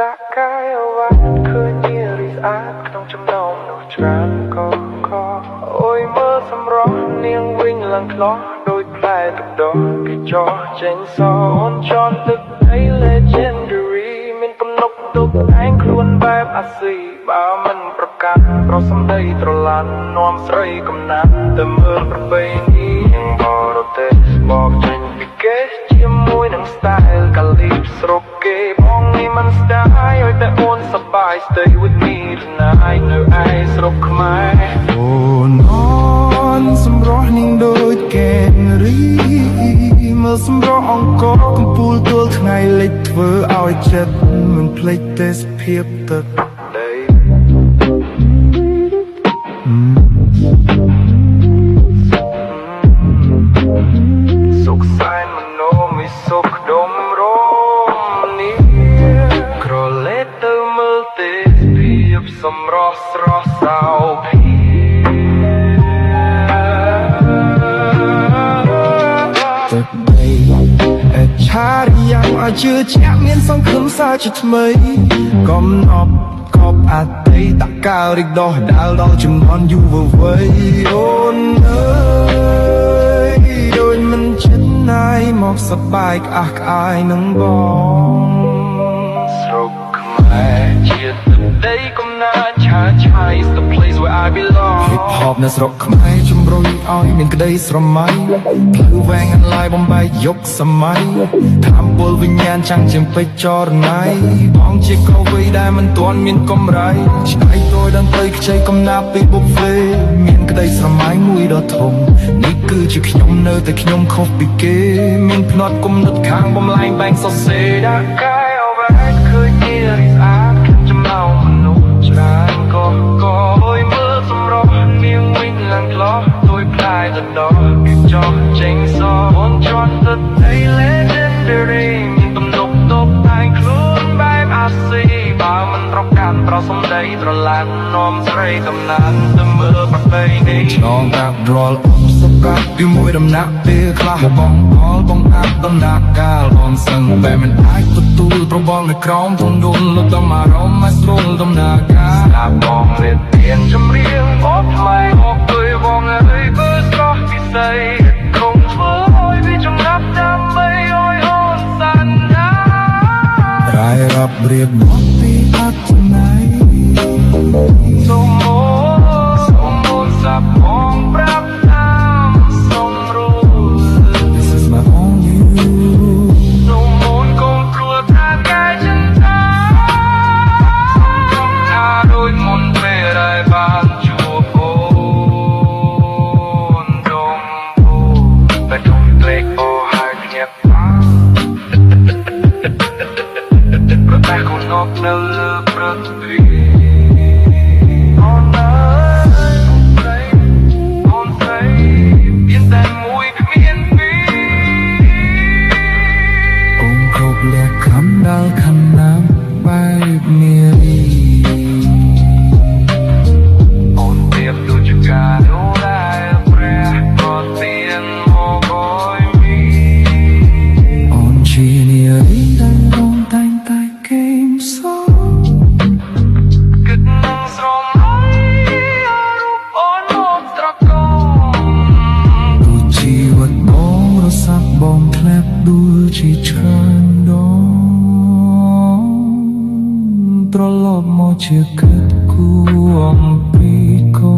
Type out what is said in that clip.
តាកាយអ្វីឃើញជារីស្អាតក្នុងចំណោមនោះច្រើនក៏អូយមើលសម្រស់នាងវិញឡើងខ្លោះដោយផ្លែទឹកដោះគេចោះចេញសអូនចន់ទឹកដី legendary មានទំនុកទុកឯងខ្លួនបែបអាស៊ីបើមិនប្រកាសប្រសំដីត្រឡាន់នាំស្រីកំណាត់ទៅមើលប្រពៃណីយ៉ាងបរទេសបកចេញពីគេជាមួយនឹង style កាលីបស្រុកគេបងនេះមិន style ឲ្យតែអូនសប្បាយ stay with me tonight នៅឯស្រុកខ្មែរអូនអនសម្រស់នាងដូចកេនរីមើលសម្រស់អង្គរកំពូលទួលថ្ងៃលិចធ្វើឲ្យចិត្តមិនភ្លេចទេសភាពទឹកដីសុខសែនមនោមិសុខដុំរមនេះក្រឡេកទៅមើលទេសភាពសម្រស់ស្រស់សោភាទឹកដីអេឆារីយ៉ាងឲ្យជឿជាក់មានសង្ឃឹមសាជាថ្មីកំណប់កប់អតីតកាលរីកដោះដាលដល់ចំនួនយុវវ័យអូនអើយដូចមិនចិត្តណាយមកសប្បាយក្អះក្អាយនឹងបងស្រុកខ្មែរជាទឹកដីកំណើតឆាឆាយ is the place where I belong hip hop នៅស្រុកខ្មែរជំរុញឲ្យមានក្តីស្រមៃផ្លូវវែងអន្លាយបំបែកយុគសម័យថាមពលវិញ្ញាណចាំងជាពេជ្រចរណៃបងជាកវីដែលមិនទាន់មានកម្រៃឆ្នៃតូចដល់ទៅខ្ចីកំណាប់ពីបុកវេមានក្តីស្រមៃមួយដ៏ធំនេះគឺជាខ្ញុំនៅតែខ្ញុំខុសពីគេមានភ្នត់គុំនុតខាងបំលែងបែងសរសេរដាក់កាយអ្វីឃើញជារីស្អាតចំណោមមនុស្សច្រើនក៏អើយមើលសម្រស់នាងវិញឡើងខ្លោះដោយផ្លែទៅដល់គេចោះចេញសអូនជន់ទឹកដី legendary មានទំនុកទុកតែងខ្លួនបែបអាស៊ីបើមិនប្រកាន់ប្រសំដីត្រឡាន់នាំស្រីកំណាត់ទៅមើលប្រពៃណីឆ្លងកាត់រាល់សុខកាត់ពីមួយដំណាក់ពេលខ្លះបងអល់បងអាប់ដំណាក់កាលបងសឹងតែមិនអាចទទួលប្របងនៅក្រោមទងដុលលុបតាមអារម្មណ៍មកស្រួលដំណាក់កាលស្ដាប់បងរៀនទៀនចម្រៀងបបថ្មីមកជួយបងឲ្យគឺស្រស់ពិសេសคงធ្វើឲ្យវាចំណាប់ដើម្បីឲ្យអូនសន្យារាយរាប់រៀបមកពីអត្ថន័យសូមអូនសាប់បងប្រាប់តាមសំរួល This is my own you សូមអូនកុំព្រួយថាកាយចិនតាកុំថាដូចមុនពេលដែលបានជួបអូនដងតែទុំត្រេកអរហើយញាក់ប្រតែកូននប់នៅលើព្រឹកពីអូនអើយអូនស្រីមានតែមួយគ្មានពីរអូនគ្រប់លះខំដល់ខំណាំបែបនារីអូនប្រៀបដូចជាការដូរដែលព្រះប្រទានមកឲ្យមានអូនជានារីដែលអូនតែងតែគេមសគិតនឹងស្រមៃរូបអូនមកត្រកងដូចជីវិតបងរសាប់បងធ្លាក់ដួលជាច្រើនដងត្រឡប់មកជាគិតគូរអំពីកូ